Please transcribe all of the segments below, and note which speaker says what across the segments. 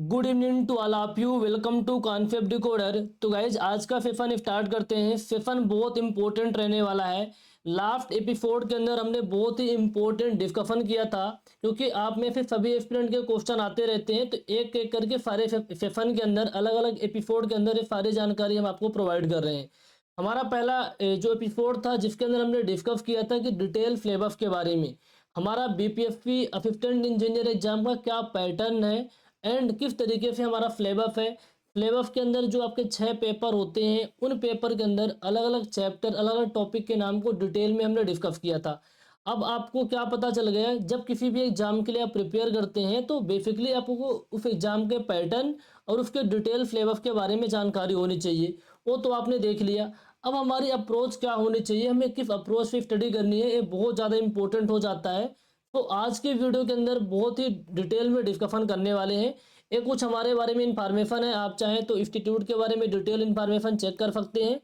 Speaker 1: Good evening to all of you. Welcome to concept decoder. तो guys आज का session start करते हैं। सेशन बहुत इंपॉर्टेंट रहने वाला है। लास्ट एपिसोड के अंदर हमने बहुत ही इंपॉर्टेंट डिस्कशन किया था, क्योंकि आप में से सभी एस्पिरेंट के क्वेश्चन आते रहते हैं। तो एक एक करके सारे सेशन के अंदर अलग अलग एपिसोड के अंदर ये सारी जानकारी हम आपको प्रोवाइड कर रहे हैं। हमारा पहला जो एपिसोड था जिसके अंदर हमने डिस्कस किया था कि डिटेल सिलेबस के बारे में, हमारा बीपीएससी असिस्टेंट इंजीनियर एग्जाम का क्या पैटर्न है एंड किस तरीके से हमारा सिलेबस है। सिलेबस के अंदर जो आपके 6 पेपर होते हैं, उन पेपर के अंदर अलग अलग चैप्टर, अलग अलग टॉपिक के नाम को डिटेल में हमने डिस्कस किया था। अब आपको क्या पता चल गया, जब किसी भी एग्जाम के लिए आप प्रिपेयर करते हैं तो बेसिकली आपको उस एग्जाम के पैटर्न और उसके डिटेल सिलेबस के बारे में जानकारी होनी चाहिए। वो तो आपने देख लिया। अब हमारी अप्रोच क्या होनी चाहिए, हमें किस अप्रोच से स्टडी करनी है, ये बहुत ज़्यादा इंपॉर्टेंट हो जाता है। तो आज की वीडियो के अंदर बहुत ही डिटेल में डिस्कशन करने वाले हैं। ये कुछ हमारे बारे में इंफॉर्मेशन है, आप चाहें तो इंस्टीट्यूट के बारे में डिटेल इंफॉर्मेशन चेक कर सकते हैं।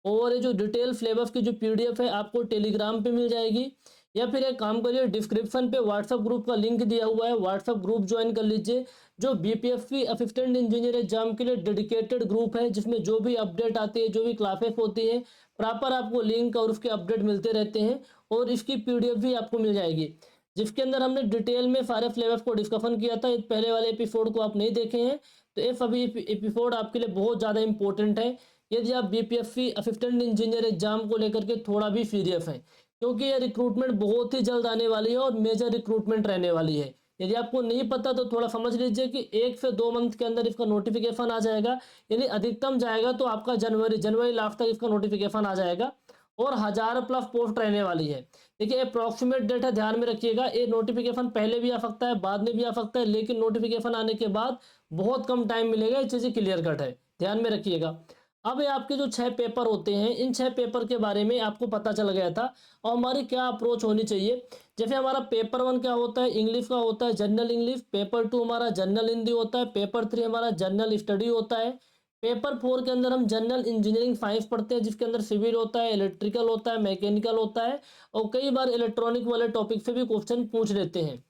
Speaker 1: और ये जो डिटेल सिलेबस की जो पीडीएफ है आपको टेलीग्राम पे मिल जाएगी, या फिर एक काम करिए, डिस्क्रिप्शन पे व्हाट्सएप ग्रुप का लिंक दिया हुआ है, व्हाट्सएप ग्रुप ज्वाइन कर लीजिए। जो बीपीएससी असिस्टेंट इंजीनियर एग्जाम के लिए डेडिकेटेड ग्रुप है, जिसमें जो भी अपडेट आती है, जो भी क्लासेस होती है, प्रॉपर आपको लिंक और उसके अपडेट मिलते रहते हैं। और इसकी पीडीएफ भी आपको मिल जाएगी, जिसके अंदर हमने डिटेल में सारे फ्लेवर्स को डिस्कशन किया था। पहले वाले एपिसोड को आप नहीं देखे हैं तो ये सभी एपिसोड आपके लिए बहुत ज़्यादा इंपॉर्टेंट है, यदि आप बीपीएससी असिस्टेंट इंजीनियर एग्जाम को लेकर के थोड़ा भी सीरियस हैं, क्योंकि ये रिक्रूटमेंट बहुत ही जल्द आने वाली है और मेजर रिक्रूटमेंट रहने वाली है। यदि आपको नहीं पता तो थोड़ा समझ लीजिए कि 1 से 2 मंथ के अंदर इसका नोटिफिकेशन आ जाएगा, यानी अधिकतम जाएगा तो आपका जनवरी लास्ट तक इसका नोटिफिकेशन आ जाएगा। और 1000+ पोस्ट रहने वाली है। देखिए अप्रॉक्सीमेट डेट है, ध्यान में रखिएगा। ये नोटिफिकेशन पहले भी आ सकता है, बाद में भी आ सकता है, लेकिन नोटिफिकेशन आने के बाद बहुत कम टाइम मिलेगा। ये चीज़ें क्लियर कट है, ध्यान में रखिएगा। अब ये आपके जो 6 पेपर होते हैं, इन 6 पेपर के बारे में आपको पता चल गया था और हमारी क्या अप्रोच होनी चाहिए। जैसे हमारा पेपर 1 क्या होता है, इंग्लिश का होता है, जनरल इंग्लिश। पेपर 2 हमारा जनरल हिंदी होता है। पेपर 3 हमारा जनरल स्टडी होता है। पेपर 4 के अंदर हम जनरल इंजीनियरिंग साइंस पढ़ते हैं, जिसके अंदर सिविल होता है, इलेक्ट्रिकल होता है, मैकेनिकल होता है, और कई बार इलेक्ट्रॉनिक वाले टॉपिक से भी क्वेश्चन पूछ लेते हैं।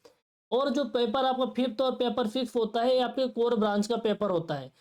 Speaker 1: और जो पेपर आपका 5th और पेपर 6 होता है, ये आपके कोर ब्रांच का पेपर होता है।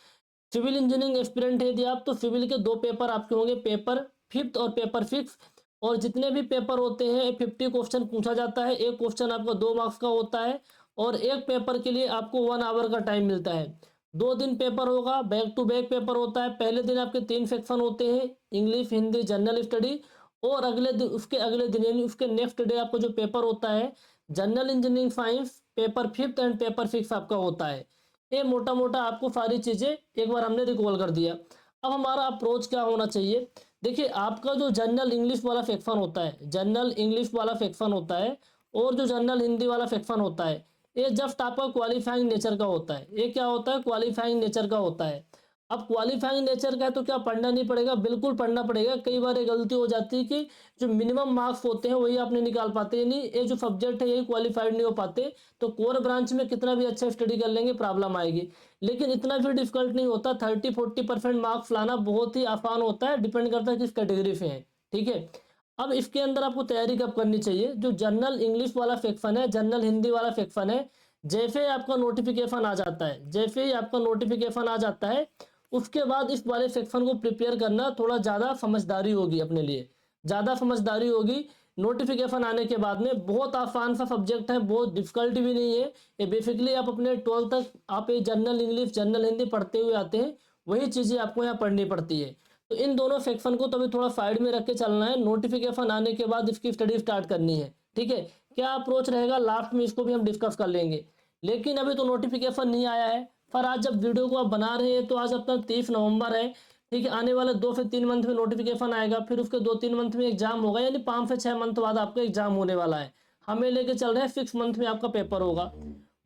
Speaker 1: सिविल इंजीनियरिंग एस्पिरेंट है यदि आप, तो सिविल के 2 पेपर आपके होंगे, पेपर 5th और पेपर 6। और जितने भी पेपर होते हैं 50 क्वेश्चन पूछा जाता है। एक क्वेश्चन आपका 2 मार्क्स का होता है, और एक पेपर के लिए आपको 1 आवर का टाइम मिलता है। 2 दिन पेपर होगा, बैक टू बैक पेपर होता है। पहले दिन आपके 3 सेक्शन होते हैं, इंग्लिश, हिंदी, जनरल स्टडी। और अगले दिन, उसके अगले दिन यानी उसके नेक्स्ट डे आपको जो पेपर होता है, general engineering science paper 5th and paper 6 आपका होता है। ये मोटा मोटा आपको सारी चीज़ें एक बार हमने रिकॉल कर दिया। अब हमारा अप्रोच क्या होना चाहिए, देखिए आपका जो जनरल इंग्लिश वाला सेक्शन होता है, जनरल इंग्लिश वाला सेक्शन होता है, और जो जनरल हिंदी वाला सेक्शन होता है, ये जस्ट आपका क्वालिफाइंग नेचर का होता है। ये क्या होता है, क्वालिफाइंग नेचर का होता है। अब क्वालिफाइंग नेचर का है तो क्या पढ़ना नहीं पड़ेगा, बिल्कुल पढ़ना पड़ेगा। कई बार ये गलती हो जाती है कि जो मिनिमम मार्क्स होते हैं वही आप नहीं निकाल पाते, नहीं ये जो सब्जेक्ट है यही क्वालिफाइड नहीं हो पाते, तो कोर ब्रांच में कितना भी अच्छा स्टडी कर लेंगे प्रॉब्लम आएगी। लेकिन इतना भी डिफिकल्ट नहीं होता, 30-40% मार्क्स लाना बहुत ही आसान होता है, डिपेंड करता है किस कैटेगरी से है। ठीक है, अब इसके अंदर आपको तैयारी कब करनी चाहिए, जो जनरल इंग्लिश वाला सेक्शन है, जनरल हिंदी वाला सेक्शन है, जैसे ही आपका नोटिफिकेशन आ जाता है, जैसे ही आपका नोटिफिकेशन आ जाता है, उसके बाद इस वाले सेक्शन को प्रिपेयर करना थोड़ा ज़्यादा समझदारी होगी, अपने लिए ज़्यादा समझदारी होगी। नोटिफिकेशन आने के बाद में बहुत आसान सा सब्जेक्ट है, बहुत डिफिकल्ट भी नहीं है। ये बेसिकली आप अपने 12th तक आप ये जनरल इंग्लिश, जनरल हिंदी पढ़ते हुए आते हैं, वही चीज़ें आपको यहाँ पढ़नी पड़ती है। तो इन दोनों सेक्शन को तभी थोड़ा साइड में रख के चलना है, नोटिफिकेशन आने के बाद इसकी स्टडी स्टार्ट करनी है। ठीक है, क्या अप्रोच रहेगा लास्ट में इसको भी हम डिस्कस कर लेंगे, लेकिन अभी तो नोटिफिकेशन नहीं आया है। पर आज जब वीडियो को आप बना रहे हैं तो आज अपना 30 नवंबर है। ठीक है, आने वाले 2 से 3 मंथ में नोटिफिकेशन आएगा, फिर उसके 2-3 मंथ में एग्जाम होगा, यानी 5 से 6 मंथ बाद आपका एग्जाम होने वाला है। हमें लेके चल रहे हैं 6 मंथ में आपका पेपर होगा।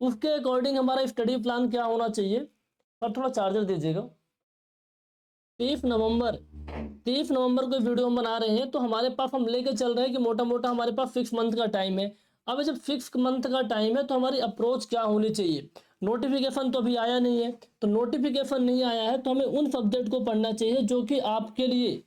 Speaker 1: उसके अकॉर्डिंग हमारा स्टडी प्लान क्या होना चाहिए, पर थोड़ा चार्जर दीजिएगा। 30 नवंबर 30 नवंबर को वीडियो हम बना रहे हैं, तो हमारे पास हम लेके चल रहे हैं कि मोटा मोटा हमारे पास 6 मंथ का टाइम है। अब जब 6 मंथ का टाइम है तो हमारी अप्रोच क्या होनी चाहिए, नोटिफिकेशन तो अभी आया नहीं है, तो नोटिफिकेशन नहीं आया है तो हमें उन सब्जेक्ट को पढ़ना चाहिए जो कि आपके लिए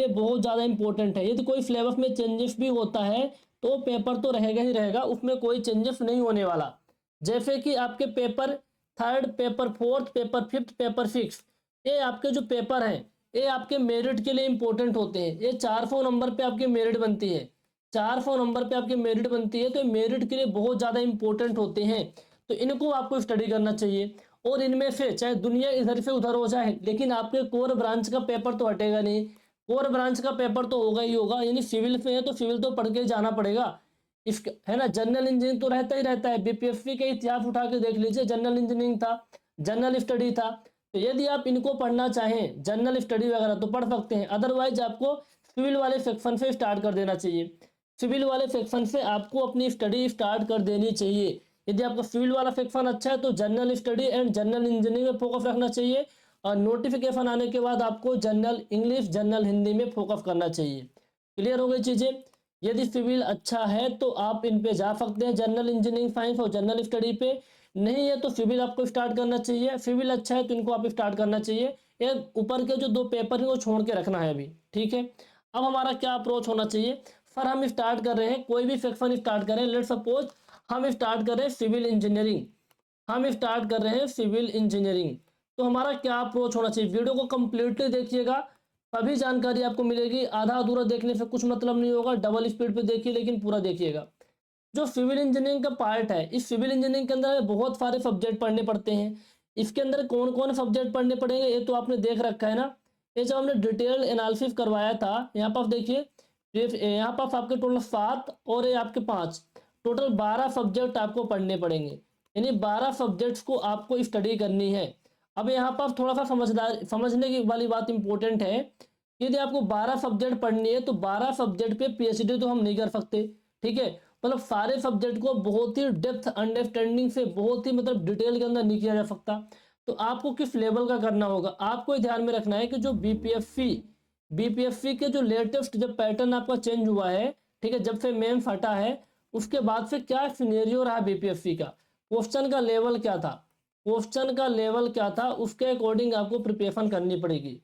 Speaker 1: बहुत ज़्यादा इंपॉर्टेंट है। यदि कोई सिलेबस में चेंजेस भी होता है तो पेपर तो रहेगा ही रहेगा, उसमें कोई चेंजेस नहीं होने वाला। जैसे कि आपके paper third, paper fourth, paper fifth, paper six, ये आपके जो पेपर हैं ये आपके मेरिट के लिए इंपॉर्टेंट होते हैं। ये 400 नंबर पे आपकी मेरिट बनती है, 400 नंबर पे आपकी मेरिट बनती है, तो मेरिट के लिए बहुत ज़्यादा इंपॉर्टेंट होते हैं। तो इनको आपको स्टडी करना चाहिए। और इनमें से चाहे दुनिया इधर से उधर हो जाए, लेकिन आपके कोर ब्रांच का पेपर तो हटेगा नहीं, कोर ब्रांच का पेपर तो होगा ही होगा। यानी सिविल में है तो सिविल तो पढ़ के ही जाना पड़ेगा। इस है ना, जनरल इंजीनियरिंग तो रहता ही रहता है। बीपीएससी का इतिहास उठा के देख लीजिए, जनरल इंजीनियरिंग था, जनरल स्टडी था। तो यदि आप इनको पढ़ना चाहें, जनरल स्टडी वगैरह, तो पढ़ सकते हैं। अदरवाइज आपको सिविल वाले सेक्शन से स्टार्ट कर देना चाहिए। सिविल वाले सेक्शन से आपको अपनी स्टडी स्टार्ट कर देनी चाहिए। यदि आपका सिविल वाला सेक्शन अच्छा है तो general study and general engineering में फोकस रखना चाहिए। और नोटिफिकेशन आने के बाद आपको जनरल इंग्लिश, जनरल हिंदी में फोकस करना चाहिए। क्लियर हो गई चीज़ें। यदि सिविल अच्छा है तो आप इन पे जा सकते हैं, जनरल इंजीनियरिंग साइंस और जनरल स्टडी पे। नहीं है तो सिविल आपको स्टार्ट करना चाहिए। सिविल अच्छा है तो इनको आप स्टार्ट करना चाहिए। ये ऊपर के जो 2 पेपर हैं वो छोड़ के रखना है अभी, ठीक है। अब हमारा क्या अप्रोच होना चाहिए? सर हम स्टार्ट कर रहे हैं, कोई भी सेक्शन स्टार्ट करें, लेट सपोज हम स्टार्ट कर रहे हैं सिविल इंजीनियरिंग, हम स्टार्ट कर रहे हैं सिविल इंजीनियरिंग, तो हमारा क्या अप्रोच होना चाहिए? वीडियो को कंप्लीटली देखिएगा, तभी जानकारी आपको मिलेगी। आधा अधूरा देखने से कुछ मतलब नहीं होगा। डबल स्पीड पे देखिए, लेकिन पूरा देखिएगा। जो सिविल इंजीनियरिंग का पार्ट है, इस सिविल इंजीनियरिंग के अंदर बहुत सारे सब्जेक्ट पढ़ने पड़ते हैं। इसके अंदर कौन कौन सब्जेक्ट पढ़ने पड़ेंगे ये तो आपने देख रखा है ना। ये जब हमने डिटेल एनालिसिस करवाया था, यहाँ पर आप देखिए, यहाँ पर आपके टोटल 7 और ये आपके 5, टोटल 12 सब्जेक्ट आपको पढ़ने पड़ेंगे। यानी 12 सब्जेक्ट्स को आपको स्टडी करनी है। अब यहाँ पर थोड़ा सा समझने की वाली बात इंपॉर्टेंट है। यदि आपको 12 सब्जेक्ट पढ़नी है तो 12 सब्जेक्ट पे पीएचडी तो हम नहीं कर सकते, ठीक है। मतलब सारे सब्जेक्ट को बहुत ही डेप्थ अंडरस्टैंडिंग से, बहुत ही मतलब डिटेल के अंदर नहीं किया जा सकता। तो आपको किस लेवल का करना होगा, आपको ये ध्यान में रखना है कि जो बीपीएससी के जो लेटेस्ट जब पैटर्न आपका चेंज हुआ है, ठीक है, जब से मेंस हटा है, उसके बाद से क्या सिनेरियो रहा बीपीएससी का, क्वेश्चन का लेवल क्या था, क्वेश्चन का लेवल क्या था, उसके अकॉर्डिंग आपको प्रिपरेशन करनी पड़ेगी।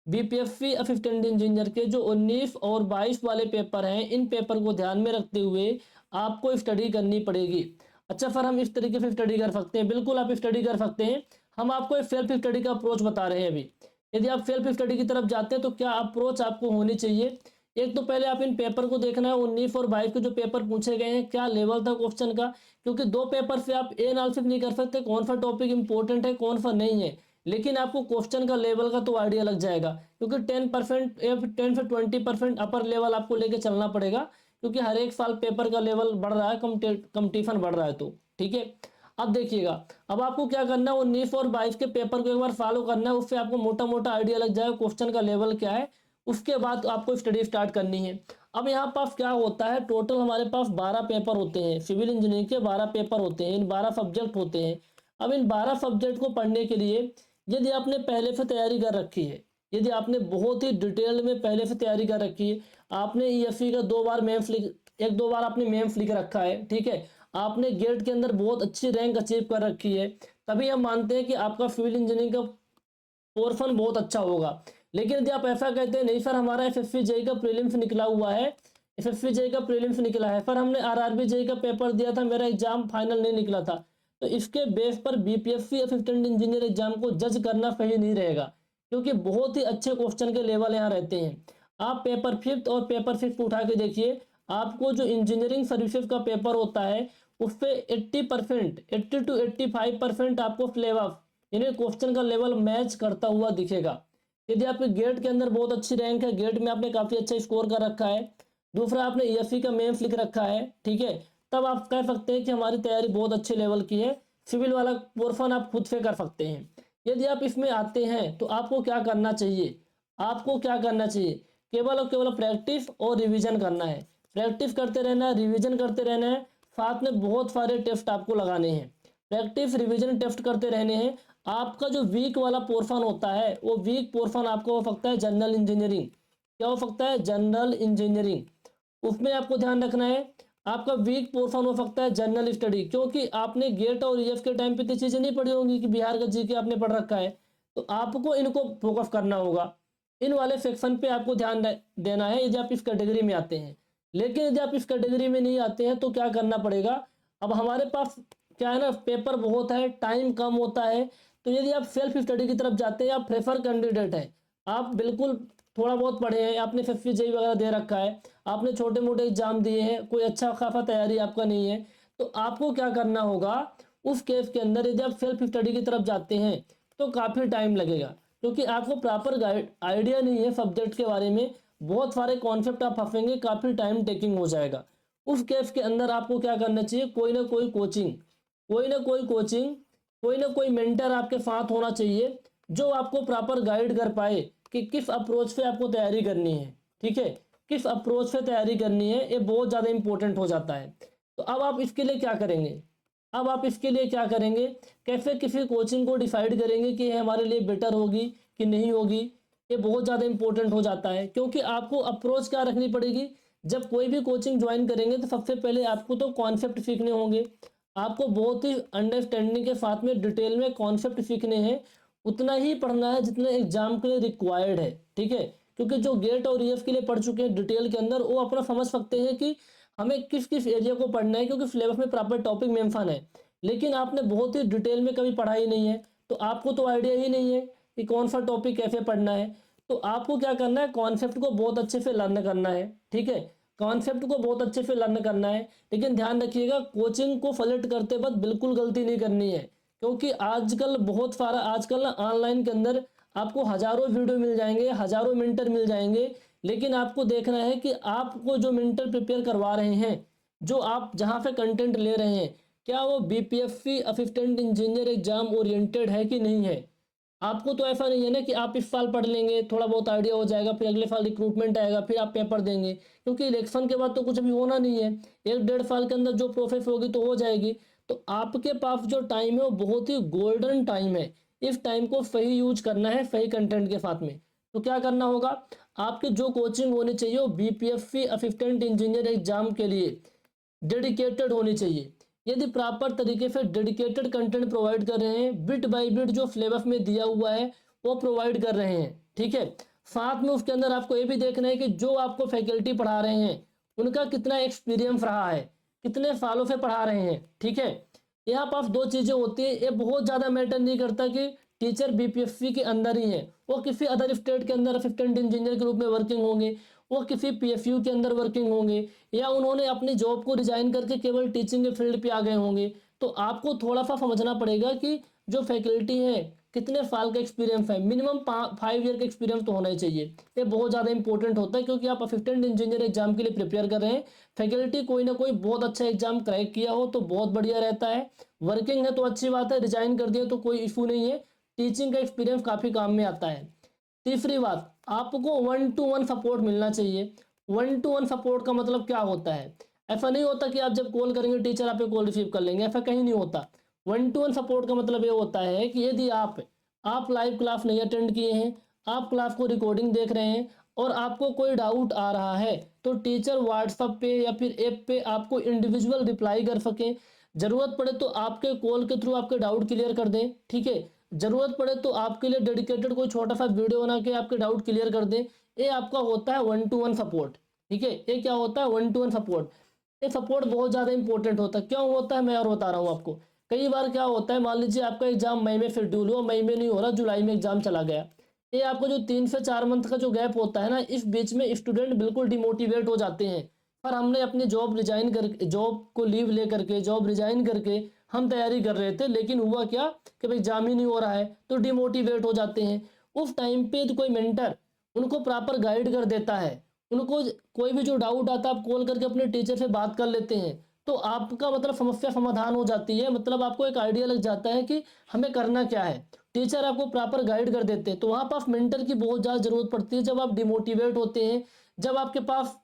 Speaker 1: बीपीएससी असिस्टेंट इंजीनियर के जो 19 और 22 वाले पेपर हैं, इन पेपर को ध्यान में रखते हुए आपको स्टडी करनी पड़ेगी। अच्छा सर हम इस तरीके से स्टडी कर सकते हैं, बिल्कुल आप स्टडी कर सकते हैं। हम आपको एक सेल्फ स्टडी का अप्रोच बता रहे हैं अभी। यदि आप सेल्फ स्टडी की तरफ जाते हैं तो क्या अप्रोच आपको होनी चाहिए? एक तो पहले आप इन पेपर को देखना है, 19 और 22 के जो पेपर पूछे गए हैं क्या लेवल था क्वेश्चन का, क्योंकि 2 पेपर से आप ए एनालिसिस नहीं कर सकते कौन सा टॉपिक इंपॉर्टेंट है कौन सा नहीं है। लेकिन आपको क्वेश्चन का लेवल का तो आइडिया लग जाएगा, क्योंकि 10% या 10 से 20% अपर लेवल आपको लेके चलना पड़ेगा, क्योंकि हर एक साल पेपर का लेवल बढ़ रहा है, कंपटीशन बढ़ रहा है। तो ठीक है, अब देखिएगा, अब आपको क्या करना है, 19 और 22 के पेपर को एक बार फॉलो करना है, उससे आपको मोटा मोटा आइडिया लग जाएगा क्वेश्चन का लेवल क्या है। उसके बाद आपको स्टडी स्टार्ट करनी है। अब यहाँ पास क्या होता है, टोटल हमारे पास 12 पेपर होते हैं, सिविल इंजीनियरिंग के 12 पेपर होते हैं, इन 12 सब्जेक्ट होते हैं। अब इन 12 सब्जेक्ट को पढ़ने के लिए यदि आपने पहले से तैयारी कर रखी है, यदि आपने बहुत ही डिटेल में पहले से तैयारी कर रखी है, आपने ईएफई का 2 बार मेंस लिख, 1-2 बार आपने मेंस लिख रखा है, ठीक है, आपने गेट के अंदर बहुत अच्छी रैंक अचीव कर रखी है, तभी हम मानते हैं कि आपका सिविल इंजीनियरिंग का पोर्शन बहुत अच्छा होगा। लेकिन यदि आप ऐसा कहते हैं नहीं सर हमारा एसएससी जेई का प्रीलिम्स निकला हुआ है, एसएससी जेई का प्रीलिम्स निकला है, सर हमने आरआरबी जेई का पेपर दिया था, मेरा एग्जाम फाइनल नहीं निकला था, तो इसके बेस पर बीपीएससी असिस्टेंट इंजीनियर एग्जाम को जज करना सही नहीं रहेगा, क्योंकि बहुत ही अच्छे क्वेश्चन के लेवल यहाँ रहते हैं। आप पेपर 5th और पेपर 6 उठा के देखिए, आपको जो इंजीनियरिंग सर्विसेज का पेपर होता है उस पर 80% 80 to 85% आपको सिलेबस यानी क्वेश्चन का लेवल मैच करता हुआ दिखेगा। यदि आपके गेट के अंदर बहुत अच्छी रैंक है, गेट में आपने काफ़ी अच्छा स्कोर कर रखा है, दूसरा आपने ईएफई का मेंस लिख रखा है, ठीक है, तब आप कह सकते हैं कि हमारी तैयारी बहुत अच्छे लेवल की है। सिविल वाला पोर्शन आप खुद से कर सकते हैं। यदि आप इसमें आते हैं तो आपको क्या करना चाहिए, आपको क्या करना चाहिए, केवल और केवल प्रैक्टिस और रिविजन करना है। प्रैक्टिस करते रहना है, रिविजन करते रहना है, साथ में बहुत सारे टेस्ट आपको लगाने हैं। प्रैक्टिस रिविजन टेस्ट करते रहने हैं। आपका जो वीक वाला पोर्शन होता है वो वीक पोर्शन आपको हो सकता है जनरल इंजीनियरिंग, क्या हो सकता है, जनरल इंजीनियरिंग, उसमें आपको ध्यान रखना है। आपका वीक पोर्शन हो सकता है जनरल स्टडी, क्योंकि आपने गेट और ईएफ के टाइम पे तो चीज़ें नहीं पढ़ी होंगी कि बिहार का जीके आपने पढ़ रखा है, तो आपको इनको फोकस करना होगा। इन वाले सेक्शन पे आपको ध्यान देना है यदि आप इस कैटेगरी में आते हैं। लेकिन यदि आप इस कैटेगरी में नहीं आते हैं तो क्या करना पड़ेगा, अब हमारे पास क्या है ना, पेपर बहुत है, टाइम कम होता है। तो यदि आप सेल्फ स्टडी की तरफ जाते हैं, आप प्रेफर कैंडिडेट हैं, आप बिल्कुल थोड़ा बहुत पढ़े हैं, आपने फिफ्थ जेई वगैरह दे रखा है, आपने छोटे मोटे एग्जाम दिए हैं, कोई अच्छा खासा तैयारी आपका नहीं है, तो आपको क्या करना होगा, उस केस के अंदर यदि आप सेल्फ स्टडी की तरफ जाते हैं तो काफ़ी टाइम लगेगा, क्योंकि आपको प्रॉपर गाइड आइडिया नहीं है सब्जेक्ट के बारे में, बहुत सारे कॉन्सेप्ट आप फंसेंगे, काफ़ी टाइम टेकिंग हो जाएगा। उस केस के अंदर आपको क्या करना चाहिए, कोई ना कोई कोचिंग, कोई ना कोई कोचिंग, कोई ना कोई मेंटर आपके साथ होना चाहिए, जो आपको प्रॉपर गाइड कर पाए कि किस अप्रोच से आपको तैयारी करनी है। ठीक है, किस अप्रोच से तैयारी करनी है, ये बहुत ज़्यादा इंपॉर्टेंट हो जाता है। तो अब आप इसके लिए क्या करेंगे, अब आप इसके लिए क्या करेंगे, कैसे किसी कोचिंग को डिसाइड करेंगे कि ये हमारे लिए बेटर होगी कि नहीं होगी, ये बहुत ज़्यादा इंपॉर्टेंट हो जाता है। क्योंकि आपको अप्रोच क्या रखनी पड़ेगी, जब कोई भी कोचिंग ज्वाइन करेंगे तो सबसे पहले आपको तो कॉन्सेप्ट सीखने होंगे, आपको बहुत ही अंडरस्टैंडिंग के साथ में डिटेल में कॉन्सेप्ट सीखने हैं, उतना ही पढ़ना है जितना एग्जाम के लिए रिक्वायर्ड है। ठीक है, क्योंकि जो गेट और ईएफ के लिए पढ़ चुके हैं डिटेल के अंदर, वो अपना समझ सकते हैं कि हमें किस किस एरिया को पढ़ना है, क्योंकि सिलेबस में प्रॉपर टॉपिक मेंशन है। लेकिन आपने बहुत ही डिटेल में कभी पढ़ा ही नहीं है, तो आपको तो आइडिया ही नहीं है कि कौन सा टॉपिक कैसे पढ़ना है। तो आपको क्या करना है, कॉन्सेप्ट को बहुत अच्छे से लर्न करना है। ठीक है, कॉन्सेप्ट को बहुत अच्छे से लर्न करना है, लेकिन ध्यान रखिएगा कोचिंग को सेलेक्ट करते वक्त बिल्कुल गलती नहीं करनी है, क्योंकि आजकल बहुत सारा, आजकल ना ऑनलाइन के अंदर आपको हज़ारों वीडियो मिल जाएंगे, हज़ारों मेंटर मिल जाएंगे, लेकिन आपको देखना है कि आपको जो मेंटर प्रिपेयर करवा रहे हैं, जो आप जहाँ से कंटेंट ले रहे हैं, क्या वो BPSC assistant engineer exam oriented है कि नहीं है। आपको तो ऐसा नहीं है ना कि आप इस साल पढ़ लेंगे, थोड़ा बहुत आइडिया हो जाएगा, फिर अगले साल रिक्रूटमेंट आएगा, फिर आप पेपर देंगे, क्योंकि इलेक्शन के बाद तो कुछ अभी होना नहीं है, 1-1.5 साल के अंदर जो प्रोसेस होगी तो हो जाएगी। तो आपके पास जो टाइम है वो बहुत ही गोल्डन टाइम है, इस टाइम को सही यूज करना है सही कंटेंट के साथ में। तो क्या करना होगा, आपकी जो कोचिंग होनी चाहिए वो बीपीएससी असिस्टेंट इंजीनियर एग्जाम के लिए डेडिकेटेड होनी चाहिए। यदि प्रॉपर तरीके से डेडिकेटेड कंटेंट प्रोवाइड कर रहे हैं, बिट बाय बिट जो सिलेबस में दिया हुआ है वो प्रोवाइड कर रहे हैं। ठीक है, साथ में उसके अंदर आपको ये भी देखना है कि जो आपको फैकल्टी पढ़ा रहे हैं उनका कितना एक्सपीरियंस रहा है, कितने सालों से पढ़ा रहे हैं। ठीक है, यहाँ पास दो चीज़ें होती है, ये बहुत ज़्यादा मैटर नहीं करता कि टीचर बीपीएससी के अंदर ही है, वो किसी अदर स्टेट के अंदर असिस्टेंट इंजीनियर के रूप में वर्किंग होंगे, वो किसी पीएसयू के अंदर वर्किंग होंगे, या उन्होंने अपनी जॉब को रिजाइन करके केवल टीचिंग के फील्ड पे आ गए होंगे। तो आपको थोड़ा सा समझना पड़ेगा कि जो फैकल्टी है कितने साल का एक्सपीरियंस है, मिनिमम 5 ईयर का एक्सपीरियंस तो होना ही चाहिए। ये बहुत ज़्यादा इंपॉर्टेंट होता है, क्योंकि आप असिस्टेंट इंजीनियर एग्जाम के लिए प्रिपेयर कर रहे हैं, फैकल्टी कोई ना कोई बहुत अच्छा एग्जाम क्रैक किया हो तो बहुत बढ़िया रहता है, वर्किंग है तो अच्छी बात है, रिजाइन कर दिया तो कोई इशू नहीं है, टीचिंग का एक्सपीरियंस काफ़ी काम में आता है। तीसरी बात, आपको 1-to-1 सपोर्ट मिलना चाहिए। 1-to-1 सपोर्ट का मतलब क्या होता है, ऐसा नहीं होता कि आप जब कॉल करेंगे टीचर आपके कॉल रिसीव कर लेंगे, ऐसा कहीं नहीं होता। 1-to-1 सपोर्ट का मतलब ये होता है कि यदि आप लाइव क्लास नहीं अटेंड किए हैं, आप क्लास को रिकॉर्डिंग देख रहे हैं और आपको कोई डाउट आ रहा है, तो टीचर व्हाट्सएप पे या फिर ऐप पे आपको इंडिविजुअल रिप्लाई कर सकें, ज़रूरत पड़े तो आपके कॉल के थ्रू आपके डाउट क्लियर कर दें। ठीक है, ज़रूरत पड़े तो आपके लिए डेडिकेटेड कोई छोटा सा वीडियो बना के आपके डाउट क्लियर कर दें। ये आपका होता है 1-to-1 सपोर्ट। ठीक है, ये क्या होता है, 1-to-1 सपोर्ट। ये सपोर्ट बहुत ज़्यादा इंपॉर्टेंट होता है। क्यों होता है मैं और बता रहा हूँ आपको। कई बार क्या होता है, मान लीजिए आपका एग्जाम मई में शेड्यूल हुआ, मई में नहीं हो रहा, जुलाई में एग्जाम चला गया, ये आपको जो 3 से 4 मंथ का जो गैप होता है ना, इस बीच में स्टूडेंट बिल्कुल डिमोटिवेट हो जाते हैं। पर हमने अपनी जॉब रिजाइन कर, जॉब को लीव ले करके, जॉब रिजाइन करके हम तैयारी कर रहे थे, लेकिन हुआ क्या कि भाई एग्जाम ही नहीं हो रहा है, तो डिमोटिवेट हो जाते हैं। उस टाइम पे तो कोई मेंटर उनको प्रॉपर गाइड कर देता है, उनको कोई भी जो डाउट आता है आप कॉल करके अपने टीचर से बात कर लेते हैं, तो आपका मतलब समस्या समाधान हो जाती है, मतलब आपको एक आइडिया लग जाता है कि हमें करना क्या है, टीचर आपको प्रॉपर गाइड कर देते हैं। तो वहाँ पास मेंटर की बहुत ज़्यादा जरूरत पड़ती है जब आप डिमोटिवेट होते हैं, जब आपके पास,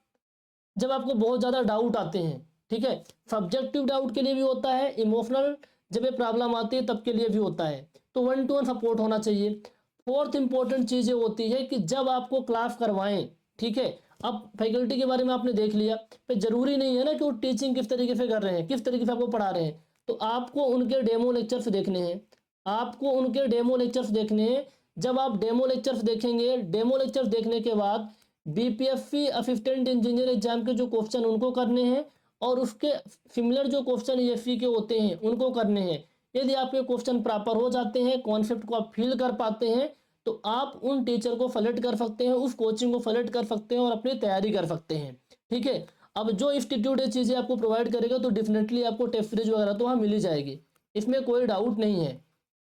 Speaker 1: जब आपको बहुत ज़्यादा डाउट आते हैं। ठीक है, सब्जेक्टिव डाउट के लिए भी होता है, इमोशनल जब ये प्रॉब्लम आती है तब के लिए भी होता है। तो 1-to-1 सपोर्ट होना चाहिए। फोर्थ इंपॉर्टेंट चीज़ ये होती है कि जब आपको क्लास करवाएं, ठीक है, अब फैकल्टी के बारे में आपने देख लिया, फिर जरूरी नहीं है ना कि वो टीचिंग किस तरीके से कर रहे हैं, किस तरीके से आपको पढ़ा रहे हैं, तो आपको उनके डेमो लेक्चर्स देखने हैं, आपको उनके डेमो लेक्चर्स देखने हैं। जब आप डेमो लेक्चर्स देखेंगे, डेमो लेक्चर्स देखने के बाद बीपीएससी असिस्टेंट इंजीनियर एग्जाम के जो क्वेश्चन उनको करने हैं, और उसके सिमिलर जो क्वेश्चन ईएफई के होते हैं उनको करने हैं। यदि आपके क्वेश्चन प्रॉपर हो जाते हैं, कॉन्सेप्ट को आप फील कर पाते हैं, तो आप उन टीचर को सेलेक्ट कर सकते हैं, उस कोचिंग को सेलेक्ट कर सकते हैं और अपनी तैयारी कर सकते हैं। ठीक है, अब जो इंस्टीट्यूट ये चीज़ें आपको प्रोवाइड करेगा तो डेफिनेटली आपको टेस्ट सीरीज वगैरह तो वहाँ मिल ही जाएगी, इसमें कोई डाउट नहीं है,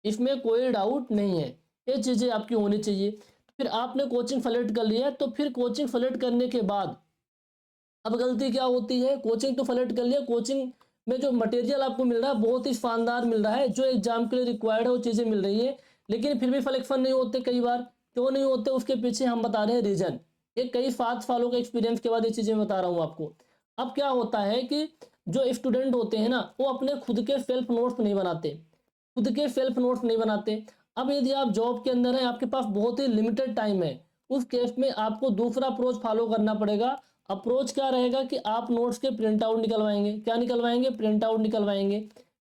Speaker 1: इसमें कोई डाउट नहीं है, ये चीज़ें आपकी होनी चाहिए। फिर आपने कोचिंग सेलेक्ट कर लिया, तो फिर कोचिंग सेलेक्ट करने के बाद अब गलती क्या होती है, कोचिंग तो सेलेक्ट कर लिया, कोचिंग में जो मटेरियल आपको मिल रहा है बहुत ही शानदार मिल रहा है, जो एग्जाम के लिए रिक्वायर्ड है वो चीज़ें मिल रही है, लेकिन फिर भी सिलेक्शन नहीं होते कई बार। क्यों नहीं होते, उसके पीछे हम बता रहे हैं रीजन। ये कई 7 सालों के एक्सपीरियंस के बाद ये चीज़ें बता रहा हूँ आपको। अब क्या होता है कि जो स्टूडेंट होते हैं ना, वो अपने खुद के सेल्फ नोट्स नहीं बनाते, खुद के सेल्फ नोट्स नहीं बनाते। अब यदि आप जॉब के अंदर हैं, आपके पास बहुत ही लिमिटेड टाइम है, उस केस में आपको दूसरा अप्रोच फॉलो करना पड़ेगा। अप्रोच क्या रहेगा कि आप नोट्स के प्रिंट आउट निकलवाएंगे, क्या निकलवाएंगे, प्रिंट आउट निकलवाएंगे।